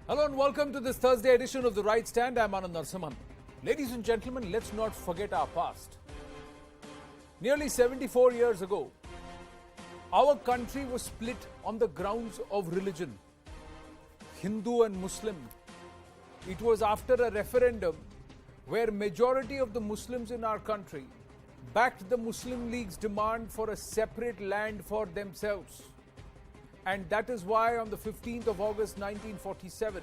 Hello and welcome to this Thursday edition of The Right Stand. I'm Anand Narasimhan. Ladies and gentlemen, let's not forget our past. Nearly 74 years ago, our country was split on the grounds of religion, Hindu and Muslim. It was after a referendum where majority of the Muslims in our country backed the Muslim League's demand for a separate land for themselves. And that is why on the 15th of August 1947,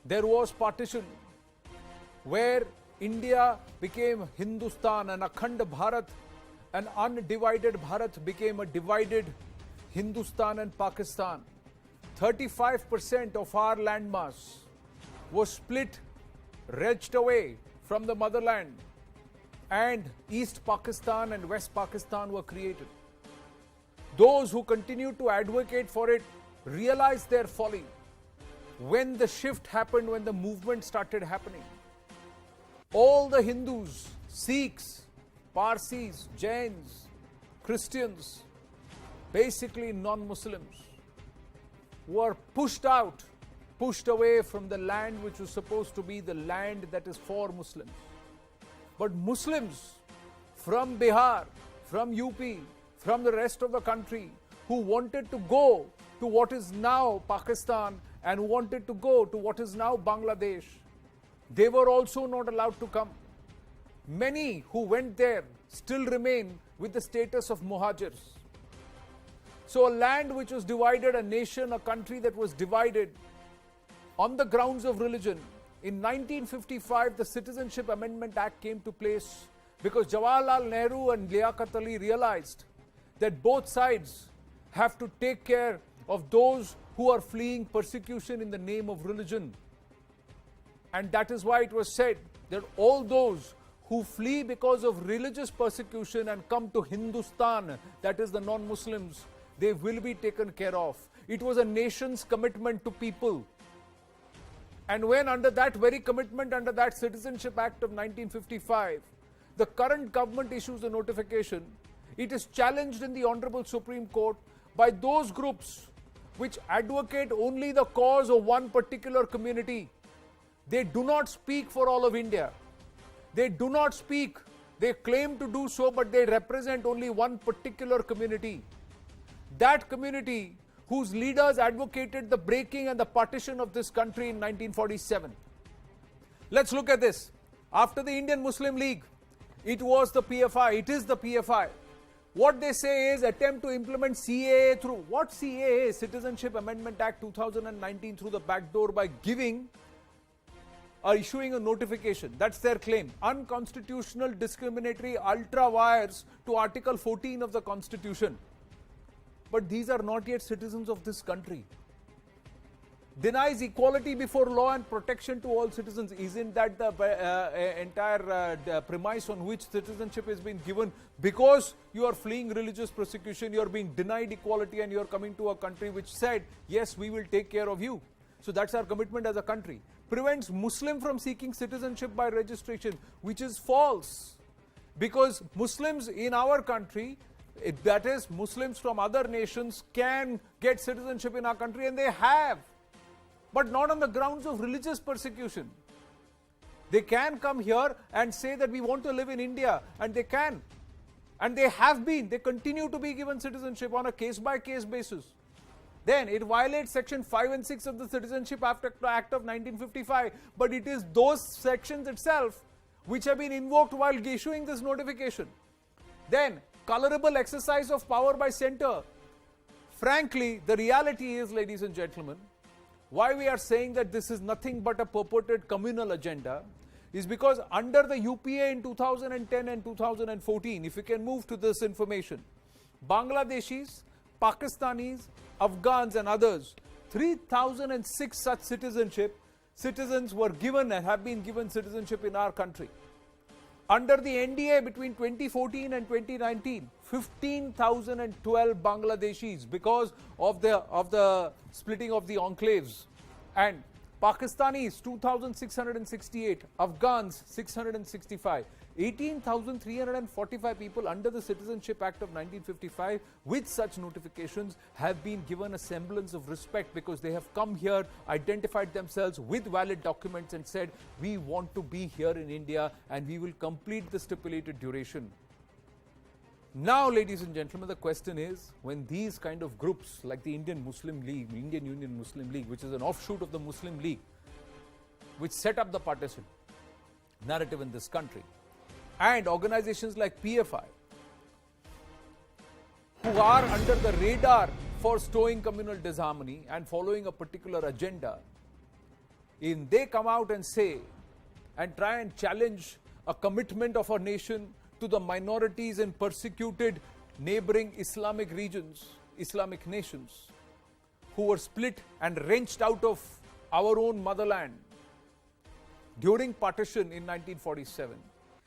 there was partition where India became Hindustan and Akhand Bharat, an undivided Bharat became a divided Hindustan and Pakistan. 35% of our landmass was split, wrenched away from the motherland, and East Pakistan and West Pakistan were created. Those who continued to advocate for it realized their folly when the shift happened, when the movement started happening. All the Hindus, Sikhs, Parsis, Jains, Christians, basically non-Muslims, were pushed out, pushed away from the land which was supposed to be the land that is for Muslims. But Muslims from Bihar, from UP, from the rest of the country who wanted to go to what is now Pakistan and wanted to go to what is now Bangladesh, they were also not allowed to come. Many who went there still remain with the status of muhajirs. So a land which was divided, a nation, a country that was divided on the grounds of religion. In 1955, the Citizenship Amendment Act came to place because Jawaharlal Nehru and Liaquat Ali realized that both sides have to take care of those who are fleeing persecution in the name of religion. And that is why it was said that all those who flee because of religious persecution and come to Hindustan, that is the non-Muslims, they will be taken care of. It was a nation's commitment to people. And when under that very commitment, under that Citizenship Act of 1955, the current government issues a notification, it is challenged in the Honorable Supreme Court by those groups which advocate only the cause of one particular community. They do not speak for all of India. They do not speak. They claim to do so, but they represent only one particular community. That community whose leaders advocated the breaking and the partition of this country in 1947. Let's look at this. After the Indian Muslim League, it was the PFI. It is the PFI. What they say is attempt to implement CAA through what CAA, Citizenship Amendment Act 2019, through the back door by giving or issuing a notification. That's their claim. Unconstitutional, discriminatory, ultra wires to Article 14 of the Constitution. But these are not yet citizens of this country. Denies equality before law and protection to all citizens. Isn't that the entire premise on which citizenship has been given? Because you are fleeing religious persecution, you are being denied equality, and you are coming to a country which said, yes, we will take care of you. So that's our commitment as a country. Prevents Muslim from seeking citizenship by registration, which is false. Because Muslims in our country, that is Muslims from other nations, can get citizenship in our country, and they have. But not on the grounds of religious persecution. They can come here and say that we want to live in India, and they can. And they have been. They continue to be given citizenship on a case-by-case basis. Then it violates Section 5 and 6 of the Citizenship Act of 1955. But it is those sections itself which have been invoked while issuing this notification. Then, colorable exercise of power by center. Frankly, the reality is, ladies and gentlemen, why we are saying that this is nothing but a purported communal agenda is because under the UPA in 2010 and 2014, if you can move to this information, Bangladeshis, Pakistanis, Afghans and others, 3,006 such citizens were given and have been given citizenship in our country. Under the NDA between 2014 and 2019, 15,012 Bangladeshis because of the splitting of the enclaves, and Pakistanis 2,668, Afghans 665. 18,345 people under the Citizenship Act of 1955 with such notifications have been given a semblance of respect because they have come here, identified themselves with valid documents and said, we want to be here in India and we will complete the stipulated duration. Now, ladies and gentlemen, the question is, when these kind of groups like the Indian Muslim League, Indian Union Muslim League, which is an offshoot of the Muslim League, which set up the partition narrative in this country, and organizations like PFI, who are under the radar for stowing communal disharmony and following a particular agenda, they come out and say and try and challenge a commitment of our nation to the minorities in persecuted neighboring Islamic regions, Islamic nations, who were split and wrenched out of our own motherland during partition in 1947.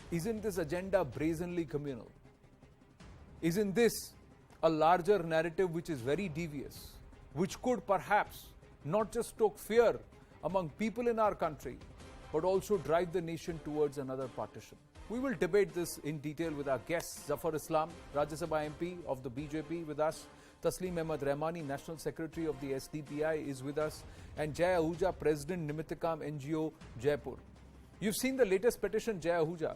Isn't this agenda brazenly communal? Isn't this a larger narrative which is very devious, which could perhaps not just stoke fear among people in our country, but also drive the nation towards another partition? We will debate this in detail with our guests. Zafar Islam, Rajya Sabha MP of the BJP, with us. Tasleem Ahmed Rahmani, National Secretary of the SDPI, is with us. And Jai Ahuja, President, Nimittikam NGO, Jaipur. You've seen the latest petition, Jai Ahuja.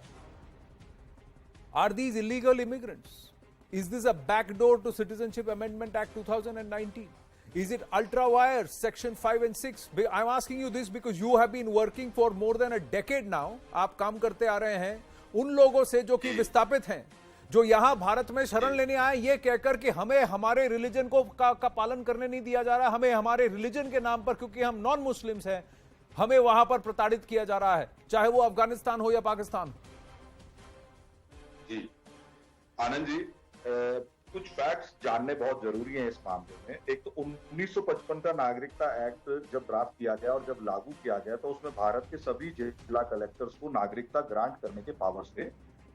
Are these illegal immigrants? Is this a backdoor to Citizenship Amendment Act 2019? Is it ultra wires, Section 5 and 6? I'm asking you this because you have been working for more than a decade now. आप काम करते आ रहे हैं उन लोगों से जो कि विस्थापित हैं, जो यहाँ भारत में शरण लेने आए, ये कहकर कि हमें हमारे रिलीजन का पालन करने नहीं दिया जा रहा, हमें हमारे रिलीजन के नाम पर, क्योंकि हम नॉन मुस्लिम्स हैं, हमें वहां पर प्रताड़ित किया जा रहा है, चाहे वो अफगानिस्तान हो या पाकिस्तान। जी आनंद जी, कुछ फैक्ट्स जानने बहुत जरूरी हैं इस मामले में। एक तो 1955 का नागरिकता एक्ट जब ड्राफ्ट किया गया और जब लागू किया गया तो उसमें भारत के सभी जिला कलेक्टर्स को नागरिकता ग्रांट करने के पावर्स थे,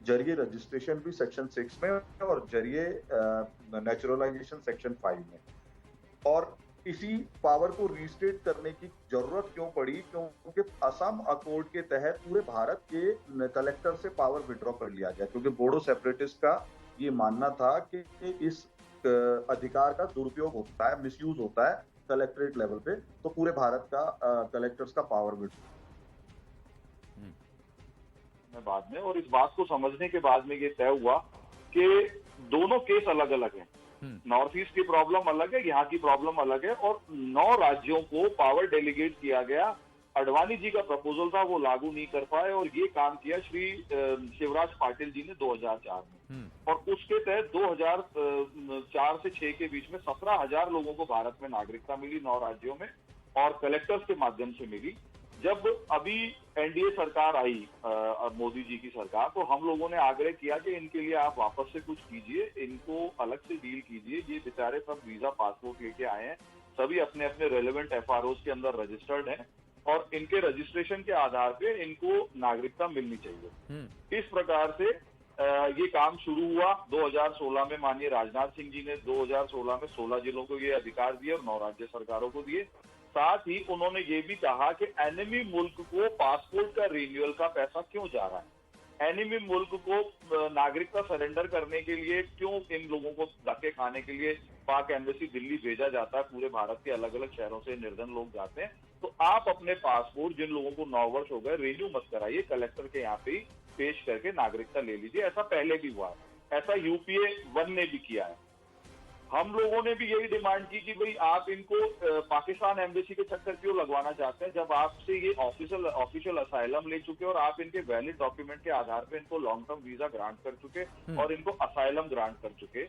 जरिए रजिस्ट्रेशन भी सेक्शन 6 में और जरिए नेचुरलाइजेशन सेक्शन 5 में। और इसी पावर को रीस्टेट करने की जरूरत क्यों पड़ी? क्योंकि असम अकॉर्ड के तहत पूरे भारत के कलेक्टर से पावर विड्रॉ कर लिया गया, क्योंकि बोडो सेपरेटिस्ट का ये मानना था कि इस अधिकार का दुरुपयोग होता है, मिसयूज होता है कलेक्ट्रेट लेवल पे, तो पूरे भारत का कलेक्टर्स का पावर विड्रॉ बाद में। और इस बात को समझने के बाद में ये तय हुआ कि दोनों केस अलग अलग हैं। नॉर्थ ईस्ट की प्रॉब्लम अलग है, यहाँ की प्रॉब्लम अलग है, और 9 राज्यों को पावर डेलीगेट किया गया। अडवाणी जी का प्रपोजल था, वो लागू नहीं कर पाए, और ये काम किया श्री शिवराज पाटिल जी ने 2004 में। और उसके तहत 2004 से 6 के बीच में 17,000 लोगों को भारत में नागरिकता मिली 9 राज्यों में, और कलेक्टर्स के माध्यम से मिली। जब अभी एनडीए सरकार आई, मोदी जी की सरकार, तो हम लोगों ने आग्रह किया कि इनके लिए आप वापस से कुछ कीजिए, इनको अलग से डील कीजिए। ये बेचारे सब वीजा पासपोर्ट लेके आए हैं, सभी अपने अपने रेलेवेंट एफआरओज के अंदर रजिस्टर्ड हैं, और इनके रजिस्ट्रेशन के आधार पे इनको नागरिकता मिलनी चाहिए। इस प्रकार से ये काम शुरू हुआ 2016 में। माननीय राजनाथ सिंह जी ने 2016 में 16 जिलों को ये अधिकार दिए और 9 राज्य सरकारों को दिए। साथ ही उन्होंने ये भी कहा कि एनिमी मुल्क को पासपोर्ट का रिन्यूअल का पैसा क्यों जा रहा है, एनिमी मुल्क को नागरिकता सरेंडर करने के लिए क्यों इन लोगों को धक्के खाने के लिए पाक एम्बेसी दिल्ली भेजा जाता है। पूरे भारत के अलग अलग शहरों से निर्धन लोग जाते हैं, तो आप अपने पासपोर्ट, जिन लोगों को 9 वर्ष हो गए, रिन्यू मत कराइए, कलेक्टर के यहाँ पे पेश करके नागरिकता ले लीजिए। ऐसा पहले भी हुआ है, ऐसा यूपीए 1 ने भी किया है। हम लोगों ने भी यही डिमांड की कि भाई आप इनको पाकिस्तान एम्बेसी के चक्कर क्यों लगवाना चाहते हैं, जब आपसे ये ऑफिशियल असाइलम ले चुके और आप इनके वैलिड डॉक्यूमेंट के आधार पे इनको लॉन्ग टर्म वीजा ग्रांट कर चुके और इनको असाइलम ग्रांट कर चुके।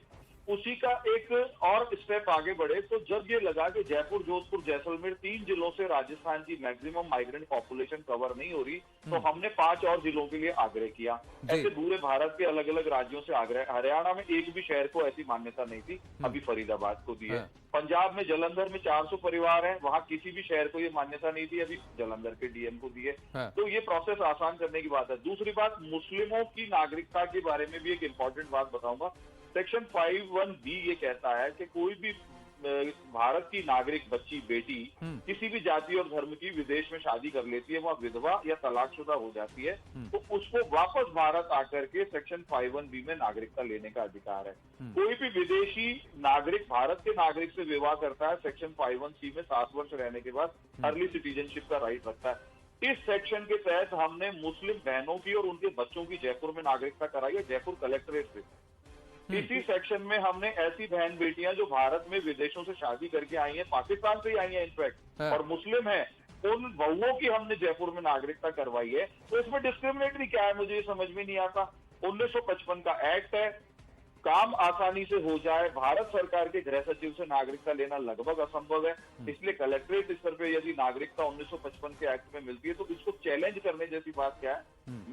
उसी का एक और स्टेप आगे बढ़े तो जब ये लगा कि जयपुर, जोधपुर, जैसलमेर 3 जिलों से राजस्थान की मैक्सिमम माइग्रेंट पॉपुलेशन कवर नहीं हो रही, तो हमने 5 और जिलों के लिए आग्रह किया। ऐसे पूरे भारत के अलग अलग राज्यों से आग्रह। हरियाणा में एक भी शहर को ऐसी मान्यता नहीं थी, अभी फरीदाबाद को दी है। पंजाब में जलंधर में 400 परिवार हैं, वहां किसी भी शहर को ये मान्यता नहीं थी, अभी जलंधर के डीएम को दी है। तो ये प्रोसेस आसान करने की बात है। दूसरी बात, मुस्लिमों की नागरिकता के बारे में भी एक इंपॉर्टेंट बात बताऊंगा। सेक्शन 5(1)(b) ये कहता है कि कोई भी भारत की नागरिक बच्ची बेटी किसी भी जाति और धर्म की विदेश में शादी कर लेती है, वह विधवा या तलाकशुदा हो जाती है, तो उसको वापस भारत आकर के सेक्शन 51B में नागरिकता लेने का अधिकार है। कोई भी विदेशी नागरिक भारत के नागरिक से विवाह करता है, सेक्शन 51C में 7 वर्ष रहने के बाद अर्ली सिटीजनशिप का राइट रखता है। इस सेक्शन के तहत हमने मुस्लिम बहनों की और उनके बच्चों की जयपुर में नागरिकता कराई है, जयपुर कलेक्ट्रेट से। इसी सेक्शन में हमने ऐसी बहन बेटियां जो भारत में विदेशों से शादी करके आई हैं, पाकिस्तान से ही आई हैं इनफैक्ट, और मुस्लिम हैं, उन बहुओं की हमने जयपुर में नागरिकता करवाई है। तो इसमें डिस्क्रिमिनेटरी क्या है, मुझे ये समझ में नहीं आता। 1955 का एक्ट है, काम आसानी से हो जाए। भारत सरकार के गृह सचिव से नागरिकता लेना लगभग असंभव है, इसलिए कलेक्ट्रेट स्तर पे यदि नागरिकता 1955 के एक्ट में मिलती है तो इसको चैलेंज करने जैसी बात क्या है।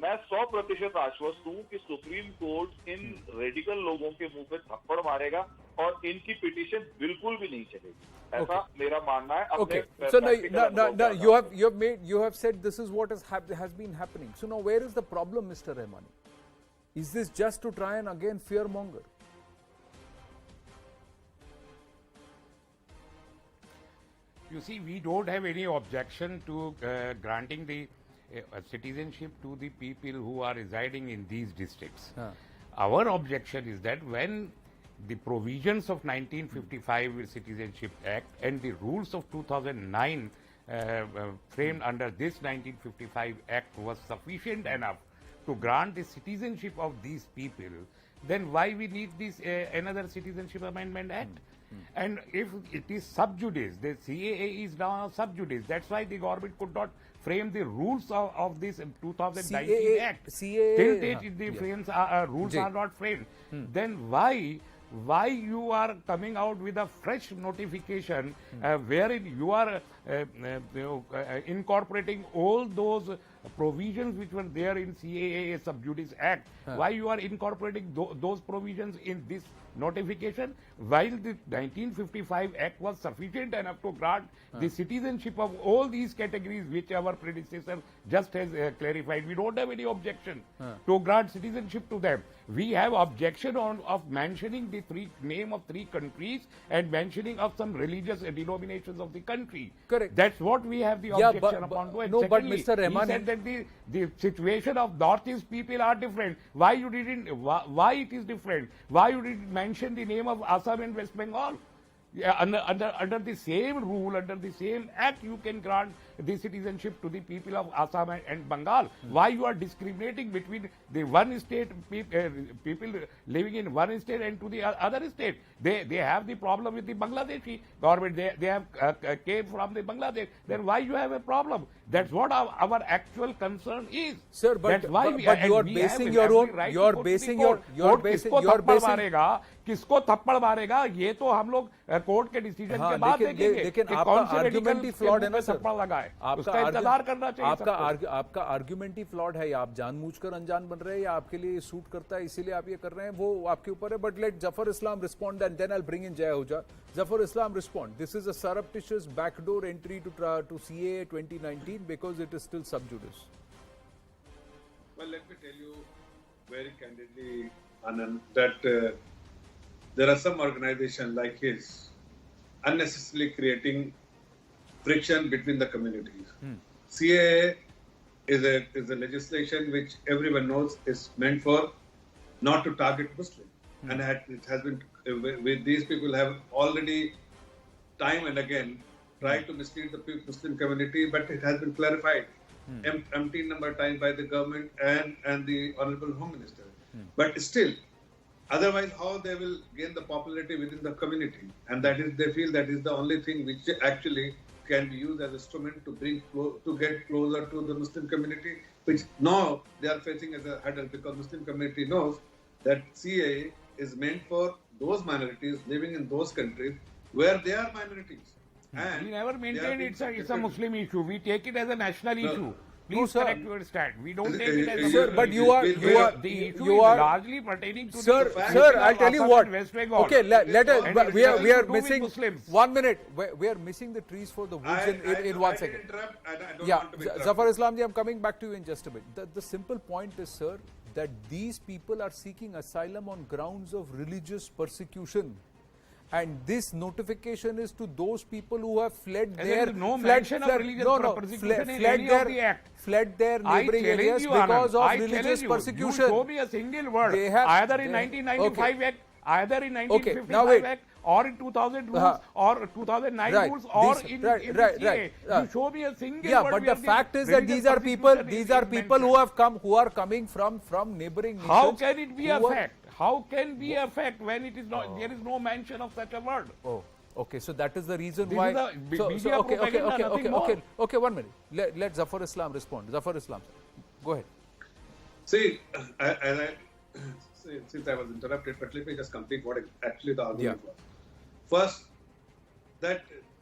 मैं 100% आश्वस्त हूं कि सुप्रीम कोर्ट इन रेडिकल लोगों के मुंह पे थप्पड़ मारेगा और इनकी पिटीशन बिल्कुल भी नहीं चलेगी, ऐसा मेरा मानना है। Okay, so now you have said this is what has been happening. So now where is the problem, Mr. Rahmani? Is this just to try and again fearmonger? You see, we don't have any objection to granting the citizenship to the people who are residing in these districts. Our objection is that when the provisions of 1955 Citizenship Act and the rules of 2009 framed under this 1955 Act was sufficient enough to grant the citizenship of these people, then why we need this another Citizenship Amendment Act? And if it is sub judice, the CAA is now sub judice. That's why the government could not frame the rules of this 2019 Act. CAA, Till date, the rules are not framed. Then why you are coming out with a fresh notification wherein you are incorporating all those provisions which were there in CAA Sub Judice Act? Why you are incorporating those provisions in this notification, while the 1955 Act was sufficient enough to grant the citizenship of all these categories which our predecessor just has clarified? We don't have any objection to grant citizenship to them. We have objection of mentioning the name of 3 countries and mentioning of some religious denominations of the country. Correct. That's what we have the objection upon to. And no, but secondly, Mr. Rahmani, he said that the situation of Northeast people are different. Why you didn't? Why it is different? Why you didn't mention the name of Assam and West Bengal? Yeah, under the same rule, under the same act, you can grant the citizenship to the people of Assam and Bengal. Why you are discriminating between the one state people living in one state and to the other state? They have the problem with the Bangladeshi government. They have came from the Bangladesh. Then why you have a problem? That's what our actual concern is. Sir, but that's why but you are basing your own. You are basing your. You are basing. You are basing. किसको थप्पड़ मारेगा ये तो हम लोग court के decision के बाद देखेंगे लेकिन कि आपका कौन से आर्गुमेंट ही फ्लॉड है ना सर, थप्पड़ लगाए, आपका उसका इंतजार करना चाहिए। आपका आर्गुमेंट ही फ्लॉड है, या आप जानबूझकर अनजान बन रहे हैं या आपके लिए सूट करता है इसीलिए आप ये कर रहे हैं, वो आपके ऊपर है। But let Zafar Islam respond and then I will bring in Jai Ahuja. Zafar Islam respond, this is a surreptitious backdoor entry to CAA 2019 because it is still sub judice. Well, let me tell you very candidly, Anand, that there are some organizations like his unnecessarily creating friction between the communities. CAA is a legislation which everyone knows is meant for not to target Muslims, and it has been with these people have already time and again tried to mislead the Muslim community, but it has been clarified umpteen number of times by the government and the Honorable Home Minister. But still, otherwise, how they will gain the popularity within the community? And that is, they feel that is the only thing which actually can be used as an instrument to get closer to the Muslim community, which now they are facing as a hurdle, because Muslim community knows that CAA is meant for those minorities living in those countries where they are minorities. And we never maintain it's a Muslim issue. We take it as a national issue. Please correct your stand. We don't take it as a Sir, but you are the issue is largely pertaining to sir, I'll tell you what. Okay, let us. We are missing Muslims. 1 minute. We are missing the trees for the woods in 1 second. Yeah, Zafar Islam ji, I'm coming back to you in just a bit. The simple point is, sir, that these people are seeking asylum on grounds of religious persecution. And this notification is to those people who have fled And their there is no mention of religious persecution in any of the act. fled their I neighboring challenge areas you, because Anand. of I religious challenge you. persecution. You show me a single word, They have- either in they- 1995 okay. Act, either in Okay, 1955 now wait. Act, or in 2000 rules, or 2009 Right. rules, or These- in right, the right, CA. right. You show me a single Yeah, word but where the fact is that religious these are people. persecution These is are people who mentioned. have come, who are coming from neighboring nations. How can it be a who are- fact? How can be a fact when it is not? There is no mention of such a word. Oh, okay. So that is the reason This why. is the so, media okay, propaganda, nothing more. okay. 1 minute. Let Zafar Islam respond. Zafar Islam, sir. Go ahead. See, since I was interrupted, but let me just complete what actually the argument was. First, that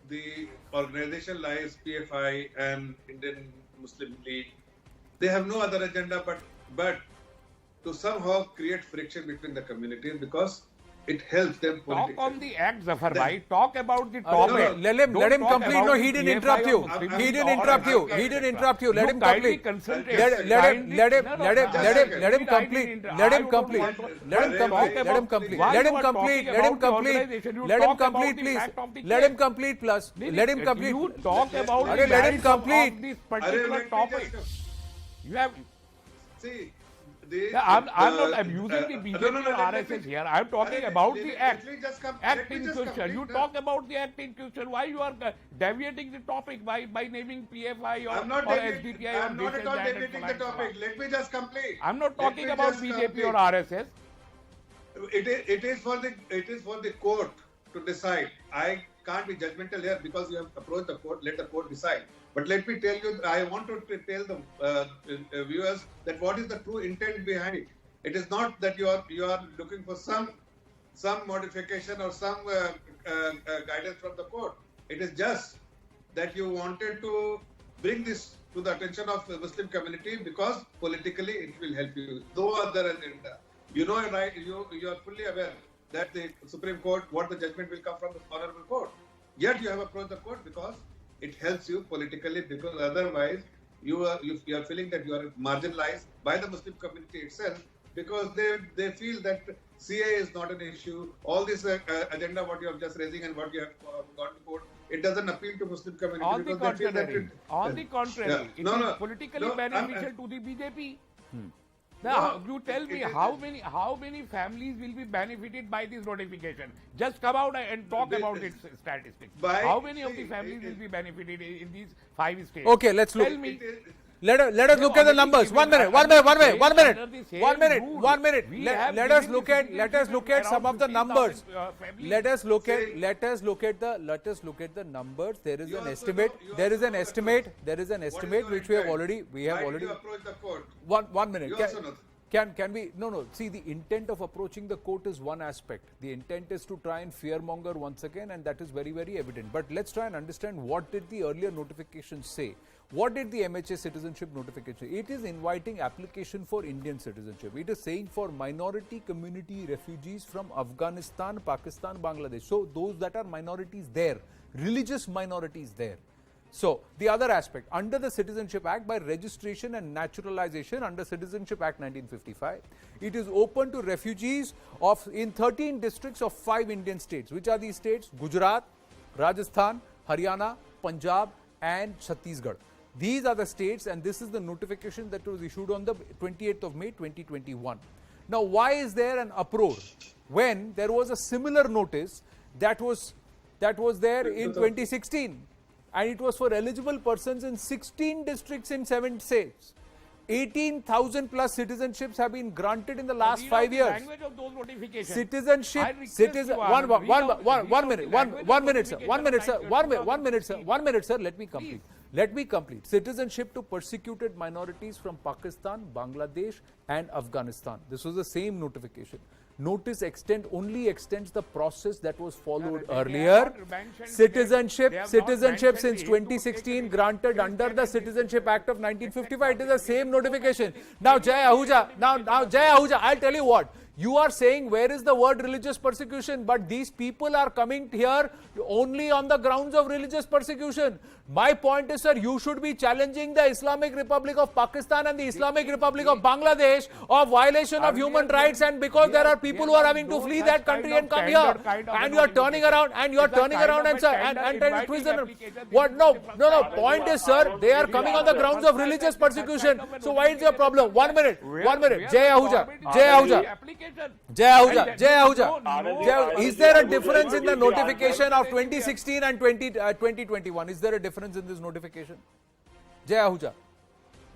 the organization lies PFI and Indian Muslim League, they have no other agenda but to somehow create friction between the communities because it helps them politically. Talk on the act, Zafar bhai. Talk about the No, topic. let him Don't talk complete. about No, the he didn't PFI interrupt or you. Muslim He League didn't or interrupt you. etc. He didn't interrupt you. Let You him kindly complete. concentrate. Let him Kindly- let him No, no, let him no, let him no, let him no, I complete. didn't- Let I him don't complete. want to- Let him Why complete. you Let him are complete. talking Let him about complete. the Let him complete. organization? You Let him talk about complete, the please. fact of the Let him case. complete, plus. Let him complete. You talk about Arre, the let him merits complete. of this Arre, particular let me topic. just- You have. See, the, I'm not abusing the BJP no, or let RSS me- here. I'm talking Arre, about let the me- act. let me just come- Act let me in just question. You complete talk about the act in question. Why you are deviating the topic by naming PFI or, I'm not or deviating- SDPI I'm or not this at all and that and deviating the flan, topic. flan. Let me just complete. I'm not Let talking me about just BJP or complete. RSS. It is for the court to decide. I can't be judgmental here because you have approached the court. Let the court decide. But let me tell you, I want to tell the viewers that what is the true intent behind it. It is not that you are looking for some modification or some guidance from the court. It is just that you wanted to bring this to the attention of the Muslim community because politically it will help you. No other agenda. You know, right? You are fully aware that the Supreme Court, what the judgment will come from the Honorable Court. Yet you have approached the court because it helps you politically. Because otherwise, you are feeling that you are marginalized by the Muslim community itself because they feel that CA is not an issue. All this agenda, what you are just raising and what you have got to court, it doesn't appeal to Muslim community On the because they feel that contrary, on the contrary, Yeah. it No, is no. politically No, beneficial to the BJP. Now, No, you tell me it- how many families will be benefited by this notification? Just come out and talk This- about its statistics. By- How many of the see, families it will is- be benefited in these 5 states? Okay, let's look. Tell me. It is- Let us look at the numbers. 1 minute. Under the same rule, 1 minute. we Let have us given look the at citizenship some of the around numbers. 15,000, families. Let us look See- at the numbers. There is You an also estimate. know- you There is also an know the estimate. court. There is an What is estimate your which we have intent? already. Why did you approach the court? 1 minute. You also know. Can we? No. See, the intent of approaching the court is one aspect. The intent is to try and fearmonger once again, and that is very, very evident. But let's try and understand what did the earlier notification say. What did the MHA citizenship notification say? It is inviting application for Indian citizenship. It is saying for minority community refugees from Afghanistan, Pakistan, Bangladesh. So those that are minorities there, religious minorities there. So, the other aspect, under the Citizenship Act, by registration and naturalization under Citizenship Act 1955, it is open to refugees in 13 districts of 5 Indian states. Which are these states? Gujarat, Rajasthan, Haryana, Punjab and Chhattisgarh. These are the states, and this is the notification that was issued on the 28th of May 2021. Now, why is there an uproar when there was a similar notice that was there in 2016? And it was for eligible persons in 16 districts in 7 states. 18,000 plus citizenships have been granted in the last Read 5 out the years. language of those notifications. Citizenship, I request you, Anand, read out one the minute, language one of minute, sir, notification 1 minute, sir, of 1 minute, sir, let me complete. Let me complete. Citizenship to persecuted minorities from Pakistan, Bangladesh and Afghanistan. This was the same notification. Notice only extends the process that was followed they have earlier. not mentioned- Citizenship they have not mentioned since the 2016 granted under the Citizenship Act of 1955. It is the same notification. Now Jai Ahuja, now Jai Ahuja, I'll tell you what. You are saying where is the word religious persecution, but these people are coming here only on the grounds of religious persecution. My point is, sir, you should be challenging the Islamic Republic of Pakistan and the Islamic Republic of Bangladesh of violation of human rights, and because there are people who are having to flee that country and come here, and you are turning around and trying to twist them. What? No. Point is, sir, they are coming on the grounds of religious persecution. So why is your problem? 1 minute. Jay Ahuja. Is there a difference in the notification of 2016 and 2021? Is there a difference in this notification? Jay Ahuja.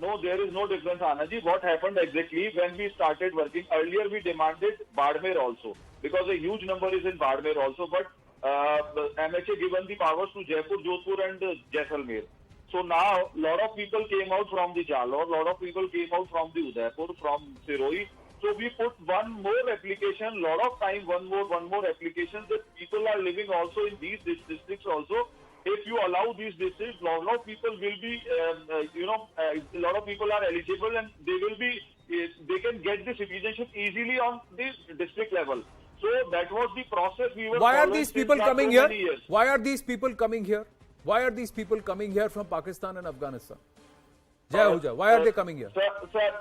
No, there is no difference, Anandji. What happened exactly when we started working? Earlier we demanded Badmer also, because a huge number is in Badmer also, but MHA given the powers to Jaipur, Jodhpur and Jaisalmer. So now, lot of people came out from the Jalore, lot of people came out from the Udaipur, from Siroi. So we put one more application, lot of time, one more application that people are living also in these districts also. If you allow these districts, lot of people will be, a lot of people are eligible and they can get the citizenship easily on this district level. So that was the process we were. Why are these people coming here? Why are these people coming here? Why are these people coming here from Pakistan and Afghanistan? Jay Ahuja, why are they coming here? Sir,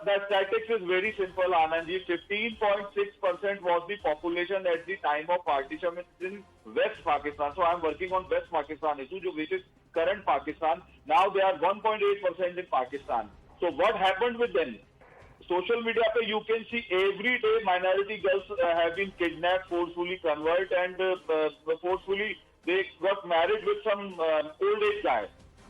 the statistics is very simple, Anandji. 15.6% was the population at the time of partition in West Pakistan. So I'm working on West Pakistan issue, which is current Pakistan. Now they are 1.8% in Pakistan. So what happened with them? Social media, you can see every day minority girls have been kidnapped, forcefully converted, and forcefully they got married with some old age guy.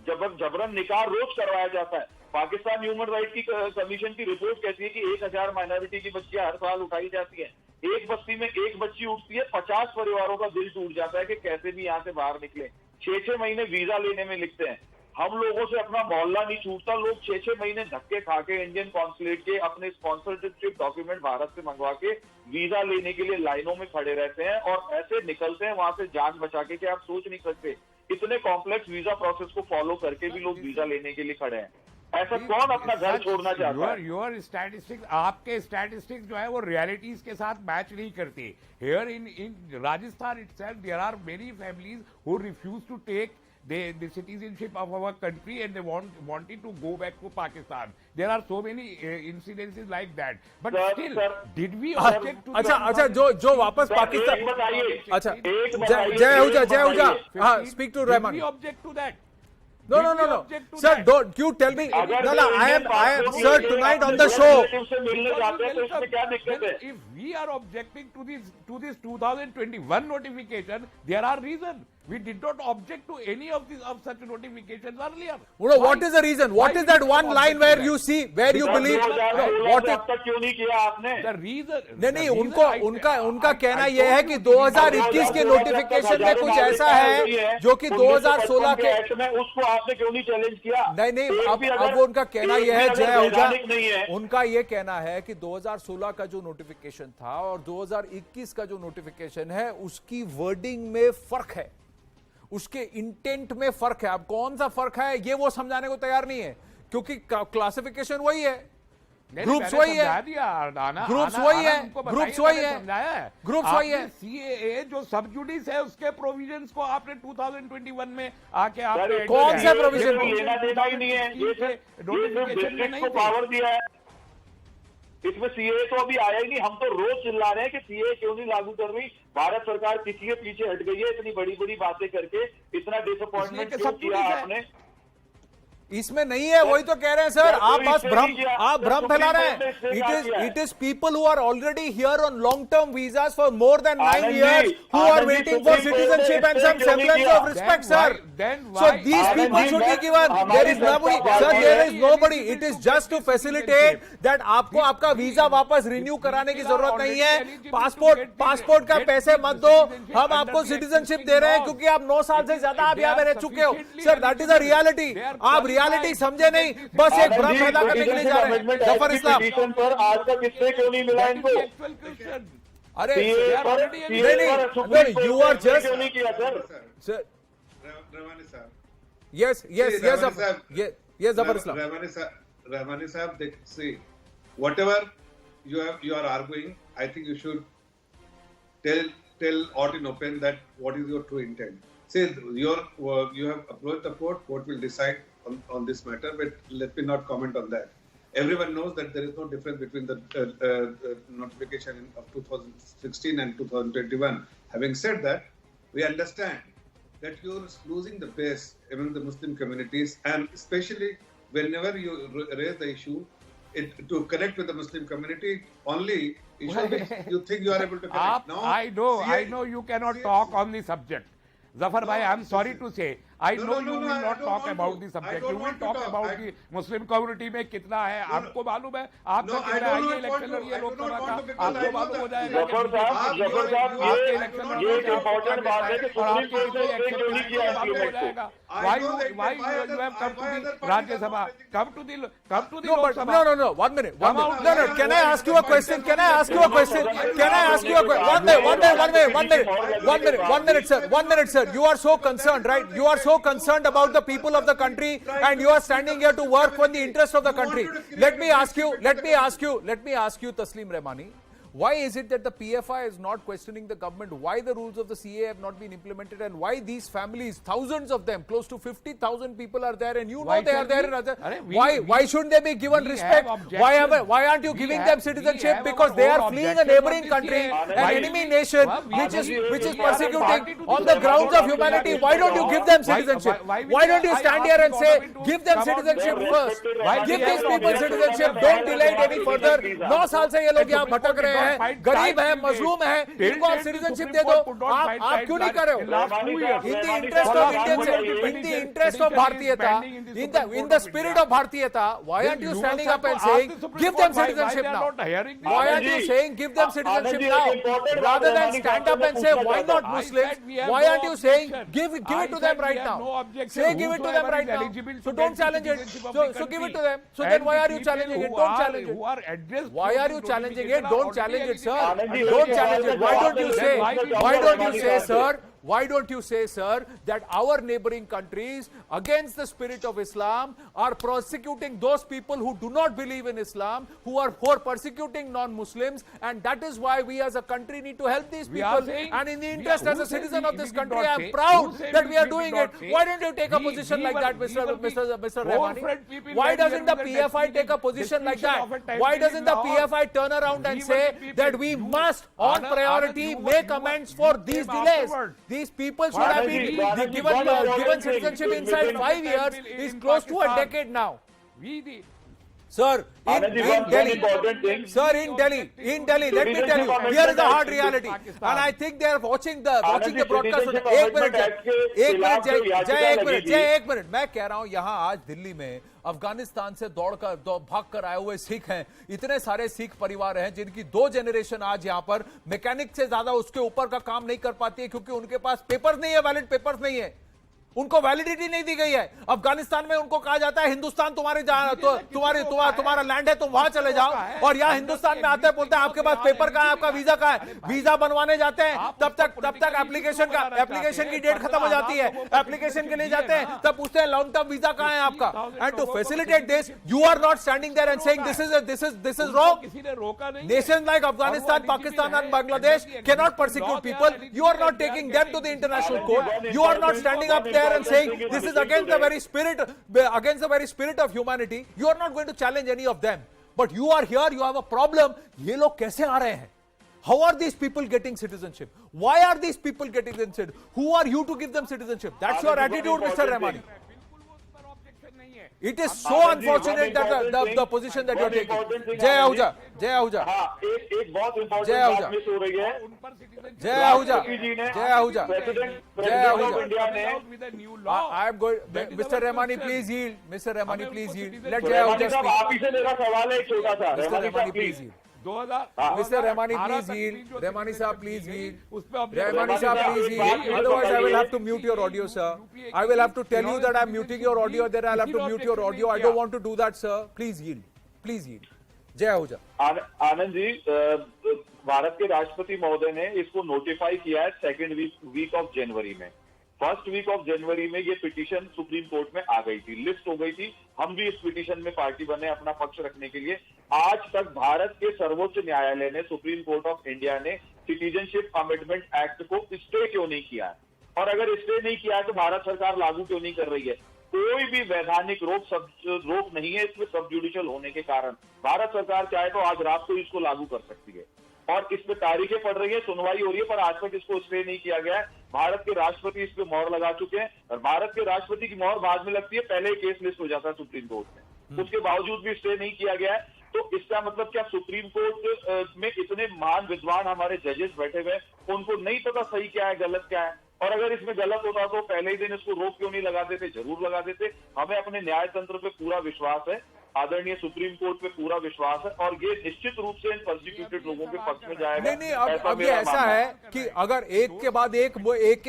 जबरन निकाह रोज करवाया जाता है. Pakistan human right की commission की report कहती है कि 1000 माइनॉरिटी की बच्चियां हर साल उठाई जाती हैं. एक बस्ती में एक बच्ची उठती है, 50 परिवारों का दिल टूट जाता है कि कैसे भी यहाँ से बाहर निकले. 6-6 महीने वीजा लेने में लिखते हैं. हम लोगों से अपना मोहल्ला नहीं छूटता. लोग 6-6 महीने धक्के खा के इंडियन कॉन्सुलेट के अपने स्पॉन्सरशिप डॉक्यूमेंट भारत से मंगवा के वीजा लेने के लिए लाइनों में खड़े रहते हैं और ऐसे निकलते हैं वहां से जान बचा के कि आप सोच नहीं सकते. इतने कॉम्प्लेक्स वीजा प्रोसेस को फॉलो करके भी लोग वीजा लेने के लिए खड़े हैं. ऐसा कौन अपना घर छोड़ना चाहता है? योर स्टैटिस्टिक्स, आपके स्टैटिस्टिक्स जो है वो रियलिटीज के साथ मैच नहीं करते. Here in Rajasthan itself there are many families who refuse to take the citizenship of our country and they wanted to go back to Pakistan. There are so many incidences like that. But still, did we object to? अच्छा जो वापस पाकिस्तान. अच्छा जय आहुजा, हाँ, speak to Rahman. Did we object to that? No. Sir, don't you tell me. No, I am, sir, tonight on the show. If we are objecting to this 2021 notification, there are reasons. We did not object to any of such notifications earlier. What is the reason? What is that one line where you believe? What is the reason? नहीं, उनका कहना यह है कि 2021 के notification में कुछ ऐसा है जो कि 2016 के. उसको आपने क्यों नहीं चैलेंज किया? नहीं, अब उनका कहना यह है, जय आहुजा, उनका यह कहना है कि 2016 का जो नोटिफिकेशन था और 2021 का जो नोटिफिकेशन है उसकी वर्डिंग में फर्क है, उसके इंटेंट में फर्क है. अब कौन सा फर्क है ये वो समझाने को तैयार नहीं है, क्योंकि क्लासिफिकेशन वही है, ग्रुप्स वही है, ग्रुप्स वही है. सीएए जो सब जुडिस है उसके प्रोविजंस को आपने 2021 में आके आपने कौन से प्रोविजन को लेना देना ही नहीं है, ये नोटिफिकेशन को पावर दिया है. इसमें सीए तो अभी आया ही नहीं. हम तो रोज चिल्ला रहे हैं कि सीए क्यों नहीं लागू कर रही. भारत सरकार किस लिए पीछे हट गई है इतनी बड़ी बड़ी बातें करके? इतना डिसअपॉइंटमेंट क्यों किया आपने? इसमें नहीं है, वही तो कह रहे हैं सर. आप बस भ्रम फैला रहे हैं. It is people who are already here on long-term visas for more than 9 years who are waiting for citizenship and some semblance of respect, sir. So these people should be given. There is nobody, sir. There is nobody. It is just to facilitate that आपको आपका visa वापस renew कराने की जरूरत नहीं है. Passport का पैसे मत दो, हम आपको सिटीजनशिप दे रहे हैं क्योंकि आप 9 साल से ज्यादा आप यहाँ पे रह चुके हो. Sir, that is a reality. आप रियलिटी समझे नहीं, बस एक भ्रम पैदा करने के लिए जा रहे हैं. जफर इस्लाम पर आज तक इससे क्यों नहीं मिला इनको? अरे नहीं, यू आर जस्ट क्यों नहीं किया सर? रहमानी साहब, yes, जफर इस्लाम. Rahmani साहब, see, whatever you are arguing, I think you should tell out in open that what is your true intent. say you have approached the court. Court will decide on this matter, but let me not comment on that. Everyone knows that there is no difference between the notification of 2016 and 2021. Having said that, we understand that you're losing the base among the Muslim communities, and especially whenever you raise the issue, to connect with the Muslim community, only issue which you think you are able to connect. No, I know you cannot talk on the subject. Zafar bhai, I'm sorry to say, I know you will not talk about the subject. You will talk about the Muslim community में कितना है, आपको मालूम है, आपका कितना है, ये इलेक्शन लड़िए लोकसभा का, आपको मालूम हो जाएगा। जफर साहब, ये इम्पोर्टेंट बात है कि सुप्रीम कोर्ट ने क्यों नहीं किया इम्प्लीमेंट को? Why you have come to the Rajya Sabha? Come to the Lok Sabha. No. 1 minute. No. Can I ask you a question? Can I ask you a question? One minute, sir. 1 minute, sir. You are so concerned, right? You are so concerned about the people of the country, and you are standing here to work for the interest of the country. Let me ask you, Taslim Rahmani. Why is it that the PFI is not questioning the government? Why the rules of the CA have not been implemented? And why these families, thousands of them, close to 50,000 people are there, and you know they are there in other. Why shouldn't they be given respect? Why aren't you giving them citizenship? Because they are fleeing a neighboring country, an enemy nation, which is persecuting on the grounds of humanity. Why don't you give them citizenship? Why don't you stand here and say, give them citizenship first? Give these people citizenship. Don't delay it any further. 9 साल से ये लोग यहाँ भटक रहे हैं, गरीब है, मजलूम है, इनको आप सिटीजनशिप दे दो। आप क्यों नहीं कर रहे हो? In the interest of Indian, in the interest of भारतीयता, इन द स्पिरिट ऑफ भारतीयता, why aren't you standing up and saying give them citizenship now? Why aren't you saying give them citizenship now, rather than stand up and say why not Muslims? Why aren't you saying give it to them right now? Say give it to them right now. So don't challenge it. So give it to them. So then why are you challenging it? Don't challenge it. Why are you challenging it? Don't challenge it, sir. Don't challenge it. Why don't you say, sir, that our neighboring countries, against the spirit of Islam, are prosecuting those people who do not believe in Islam, who are persecuting non-Muslims, and that is why we as a country need to help these people. And in the interest as a citizen of this country, I am proud that we are doing it. Why don't you take a position like that, Mr. Rahmani? Why doesn't the PFI take a position like that? Why doesn't the PFI turn around and say that we must, on priority, make amends for these delays? These people should have been given citizenship inside 5 years. It's close to a decade now. Sir, in Delhi, let me tell you, here is the hard reality, and I think they are watching the broadcast. एक minute, मैं कह रहा हूं यहाँ आज दिल्ली में अफगानिस्तान से भाग कर आए हुए सिख हैं, इतने सारे सिख परिवार हैं जिनकी 2 जनरेशन आज यहाँ पर मैकेनिक से ज्यादा उसके ऊपर का काम नहीं कर पाती है, क्योंकि उनके पास पेपर्स नहीं है, वैलिड पेपर्स नहीं है, उनको वैलिडिटी नहीं दी गई है। अफगानिस्तान में उनको कहा जाता है हिंदुस्तान तुम्हारा लैंड है, तुम वहां चले जाओ, और यहाँ हिंदुस्तान में आते हैं, बोलते हैं आपके पास पेपर कहाँ है, आपका वीजा कहाँ है। वीजा बनवाने जाते हैं, तब तक एप्लीकेशन की डेट खत्म हो जाती है, एप्लीकेशन के लिए जाते हैं, तब पूछते हैं लॉन्ग टर्म वीजा कहाँ है आपका। And to facilitate this, you are not standing there and saying this is wrong. Nations like Afghanistan, Pakistan and Bangladesh cannot persecute people. You are not taking them to the international court. You are not standing up there and saying this is against the very spirit of humanity. You are not going to challenge any of them. But you are here, you have a problem. ये लोग कैसे आ रहे हैं? How are these people getting citizenship? Why are these people getting citizenship? Who are you to give them citizenship? That's your attitude, Mr. Rahmani. It is so unfortunate that the position that you are taking. Jai Ahuja. एक बहुत important बात miss हो रही है। Jai Ahuja. I am going. Mr. Rahmani, please yield. Let Jai Ahuja speak. आप ही से मेरा सवाल है एक छोटा सा। Mr. Rahmani, please yield. Mr. Rahmani, please yield. Rahmani sir, please yield. Otherwise, I will have to mute your audio, sir. I will have to tell you that I am muting your audio. Then I will have to mute your audio. I don't want to do that, sir. Please yield. Jai Ahuja. Anand ji, Bharat के राष्ट्रपति महोदय ने इसको notify किया है 2nd week of January में। 1st week of January में ये पिटीशन सुप्रीम कोर्ट में आ गई थी, लिस्ट हो गई थी। हम भी इस पिटीशन में पार्टी बने अपना पक्ष रखने के लिए। आज तक भारत के सर्वोच्च न्यायालय ने, सुप्रीम कोर्ट ऑफ इंडिया ने सिटीजनशिप अमेंडमेंट एक्ट को स्टे क्यों नहीं किया है? और अगर स्टे नहीं किया है तो भारत सरकार लागू क्यों नहीं कर रही है? कोई भी वैधानिक रोक नहीं है इसमें सब जुडिशियल होने के कारण। भारत सरकार चाहे तो आज रात को इसको लागू कर सकती है और इस पे तारीखें पड़ रही है, सुनवाई हो रही है, पर आज तक इसको स्टे नहीं किया गया है। भारत के राष्ट्रपति इस पे मोहर लगा चुके हैं और भारत के राष्ट्रपति की मोहर बाद में लगती है, पहले ही केस लिस्ट हो जाता है सुप्रीम कोर्ट में। उसके बावजूद भी स्टे नहीं किया गया है। तो इसका मतलब क्या सुप्रीम कोर्ट में इतने महान विद्वान हमारे जजेस बैठे हुए, उनको नहीं पता सही क्या है गलत क्या है? और अगर इसमें गलत होता तो पहले ही दिन इसको रोक क्यों नहीं लगा देते? जरूर लगा देते। हमें अपने न्याय तंत्र पे पूरा विश्वास है, आदरणीय सुप्रीम कोर्ट पे पूरा विश्वास है और ये निश्चित रूप से इन परसिक्यूटेड लोगों के पक्ष में जाएगा। नहीं, अब ये ऐसा है कि अगर एक के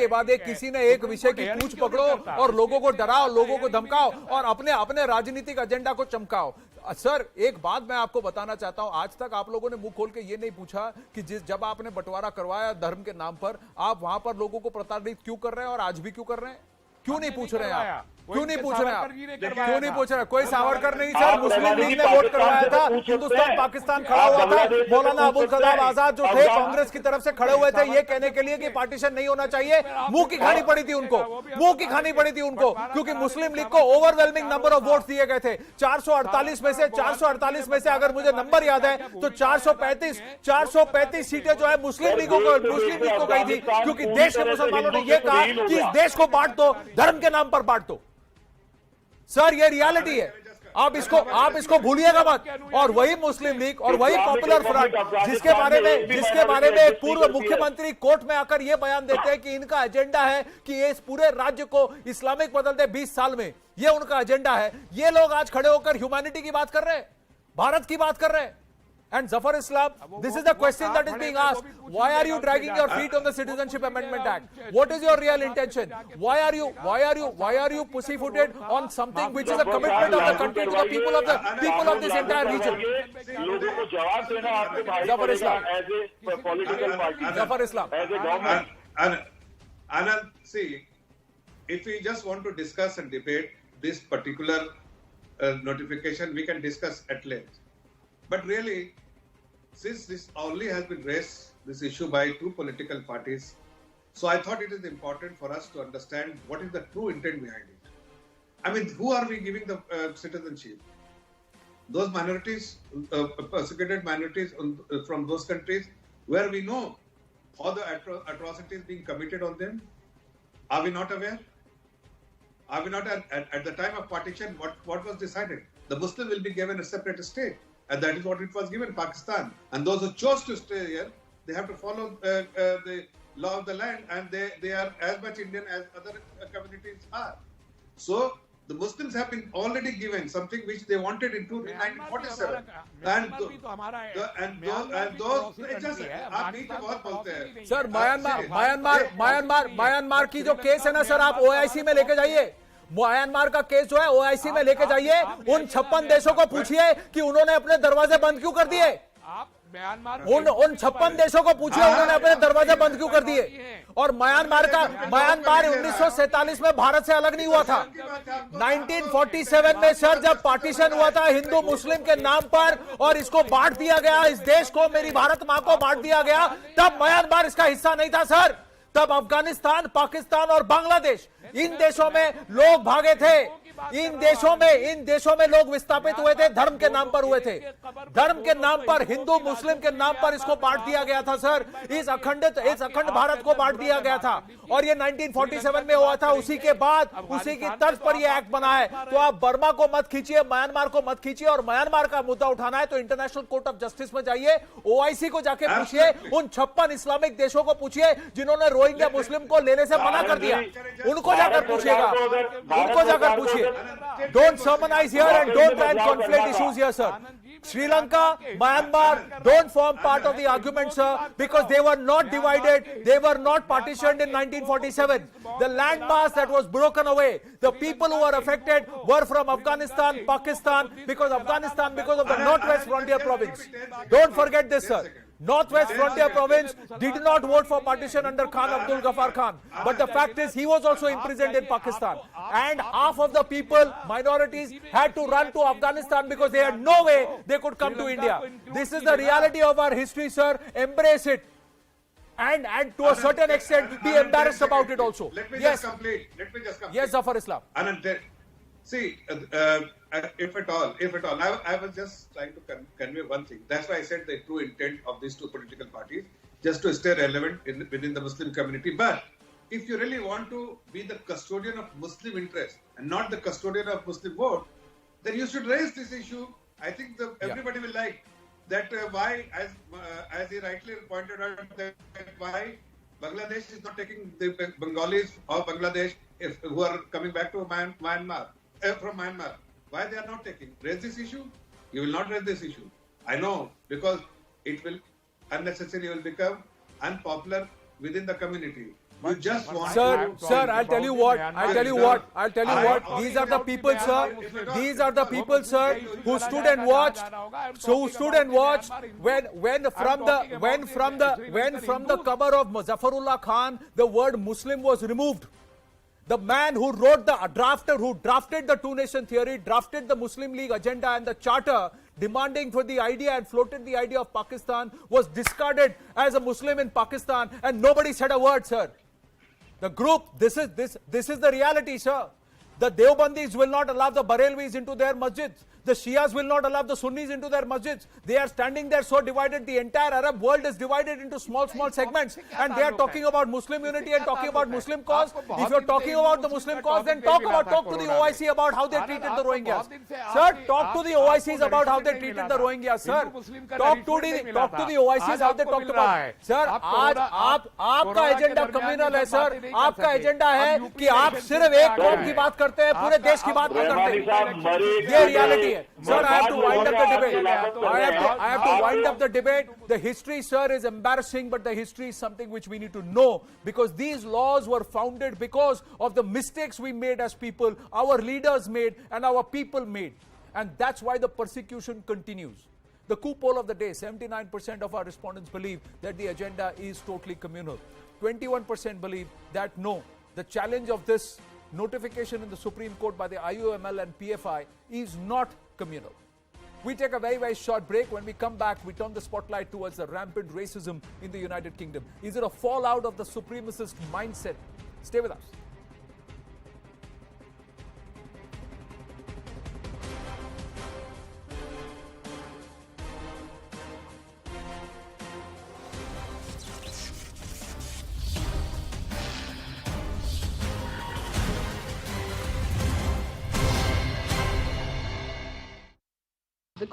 बाद एक किसी ने एक विषय की पूछ पकड़ो और लोगों को डराओ, लोगों को धमकाओ और अपने राजनीतिक एजेंडा को चमकाओ। सर, एक बात मैं आपको बताना चाहता हूं, आज तक आप लोगों ने मुंह खोल के ये नहीं पूछा कि जब आपने बंटवारा करवाया धर्म के नाम पर, आप वहां पर लोगों को प्रताड़ित क्यों कर रहे हैं और आज भी क्यों कर रहे हैं? क्यों नहीं पूछ रहे हैं आप? क्यों नहीं पूछ रहे हैं आप? क्यों नहीं पूछ रहे? कोई सावरकर नहीं सर, मुस्लिम लीग ने वोट करवाया था, हिंदुस्तान पाकिस्तान खड़ा हुआ था, मौलाना अबुल कलाम आजाद जो थे कांग्रेस की तरफ से खड़े हुए थे ये कहने के लिए कि पार्टीशन नहीं होना चाहिए। मुंह की खानी पड़ी थी उनको, मुंह की खानी पड़ी थी उनको, क्योंकि मुस्लिम लीग को ओवरवेलमिंग नंबर ऑफ वोट दिए गए थे। 448 में से अगर मुझे नंबर याद है तो 435 सीटें जो है मुस्लिम लीग को गई थी, क्योंकि देश के मुसलमानों ने यह कहा कि इस देश को बांट दो, धर्म के नाम पर बांट दो। सर, ये रियलिटी है, आप इसको भूलिएगा मत। और वही मुस्लिम लीग और वही पॉपुलर फ्रंट जिसके बारे में एक पूर्व मुख्यमंत्री कोर्ट में आकर यह बयान देते हैं कि इनका एजेंडा है कि ये इस पूरे राज्य को इस्लामिक बदल दे 20 साल में, ये उनका एजेंडा है। ये लोग आज खड़े होकर ह्यूमैनिटी की बात कर रहे हैं, भारत की बात कर रहे हैं। And Zafar Islam, this is the question that is being asked. Why are you dragging your feet on the Citizenship Amendment Act? What is your real intention? Why are you pussyfooted on something which is a commitment of the country to the people of this entire region? लोगों को जवाब देना आपके भाई Zafar Islam, as a political party, Zafar Islam, as a government. Anand, see, if we just want to discuss and debate this particular notification, we can discuss at length. But really, since this only has been raised, this issue by two political parties, so I thought it is important for us to understand what is the true intent behind it. I mean, who are we giving the citizenship? Those minorities, persecuted minorities from those countries where we know all the atrocities being committed on them. Are we not aware? Are we not at the time of partition, what was decided? The Muslim will be given a separate state. And that is what it was given, Pakistan. And those who chose to stay here, they have to follow the law of the land, and they are as much Indian as other communities are. So the Muslims have been already given something which they wanted in 1947. And those just आप बीच में बहुत बोलते हैं। Sir, Myanmar की जो case है ना sir, आप OIC में लेके जाइए। म्यांमार का केस जो है OIC में लेके जाइए। उन 56 देशों को पूछिए कि उन्होंने अपने दरवाजे बंद क्यों कर दिए। उन 56 देशों को पूछिए उन्होंने अपने दरवाजे बंद क्यों कर दिए। और म्यांमार 1947 में भारत से अलग नहीं हुआ था। 1947 में सर जब पार्टीशन हुआ था हिंदू मुस्लिम के नाम पर और इसको बांट दिया गया, इस देश को, मेरी भारत मां को बांट दिया गया, तब म्यांमार इसका हिस्सा नहीं था सर। तब अफगानिस्तान, पाकिस्तान और बांग्लादेश, इन देशों में लोग भागे थे। इन देशों में लोग विस्थापित हुए थे, धर्म के नाम पर हुए थे। धर्म के नाम पर, हिंदू मुस्लिम के नाम पर इसको बांट दिया गया था सर। इस अखंड भारत को बांट दिया गया था और ये 1947 में हुआ था। उसी के बाद, उसी की तर्ज पर ये एक्ट बना है। तो आप बर्मा को मत खींचिए, म्यांमार को मत खींचिए। और म्यांमार का मुद्दा उठाना है तो इंटरनेशनल कोर्ट ऑफ जस्टिस में जाइए, OIC को जाके पूछिए, उन 56 इस्लामिक देशों को पूछिए जिन्होंने रोहिंग्या मुस्लिम को लेने से मना कर दिया, उनको जाकर पूछिएगा, उनको जाकर पूछिए। Don't sermonize here and don't try and conflate issues here, sir. Sri Lanka, Myanmar don't form part of the argument, sir, because they were not divided, they were not partitioned in 1947. The landmass that was broken away, the people who were affected were from Afghanistan, Pakistan, because of the Northwest Frontier Province. Don't forget this, sir. Northwest Frontier Province did not vote for partition under Khan Abdul Ghaffar Khan. But the fact is, he was also imprisoned in Pakistan. And half of the people, minorities, had to run to Afghanistan because they had no way they could come to India. This is the reality of our history, sir. Embrace it. and to a certain extent be embarrassed about it also. Let me Yes, just complete. Let me just complete. yes, Zafar Islam. Anand, see, if at all, I was just trying to convey one thing. That's why I said the true intent of these two political parties, just to stay relevant within the Muslim community. But if you really want to be the custodian of Muslim interest and not the custodian of Muslim vote, then you should raise this issue. I think everybody will like that. Why, as he rightly pointed out, that why Bangladesh is not taking the Bengalis of Bangladesh who are coming back to Myanmar from Myanmar. Why they are not taking? Raise this issue. You will not raise this issue. I know, because it will unnecessarily will become unpopular within the community. You just want Sir, I'll tell you what. These are the people, sir. These are the people, sir, who stood and watched. Who stood and watched when from the cover of Muzaffarullah Khan, the word Muslim was removed. The man who wrote who drafted the two-nation theory, drafted the Muslim League agenda and the charter, demanding for the idea and floated the idea of Pakistan, was discarded as a Muslim in Pakistan, and nobody said a word, sir. The group, this is the reality, sir. The Deobandis will not allow the Barelvis into their masjids. The Shias will not allow the Sunnis into their masjids. They are standing there so divided. The entire Arab world is divided into small segments. And they are talking about Muslim unity and talking about Muslim cause. If you're talking about the Muslim cause, then talk to the OIC about how they treated the Rohingyas. Sir, talk to the OICs about how they treated the Rohingyas, sir. Talk to the OICs how they talked about. Sir, आज आपका agenda communal है, sir. आपका agenda है कि आप सिर्फ एक कौम की बात करते हैं, पूरे देश की बात नहीं करते. ये reality. Sir, I have to wind up the debate. I have to wind up the debate. The history, sir, is embarrassing, but the history is something which we need to know, because these laws were founded because of the mistakes we made as people, our leaders made, and our people made. And that's why the persecution continues. The coup poll of the day, 79% of our respondents believe that the agenda is totally communal. 21% believe that no, the challenge of this notification in the Supreme Court by the IUML and PFI is not communal. We take a very, very short break. When we come back, we turn the spotlight towards the rampant racism in the United Kingdom. Is it a fallout of the supremacist mindset? Stay with us.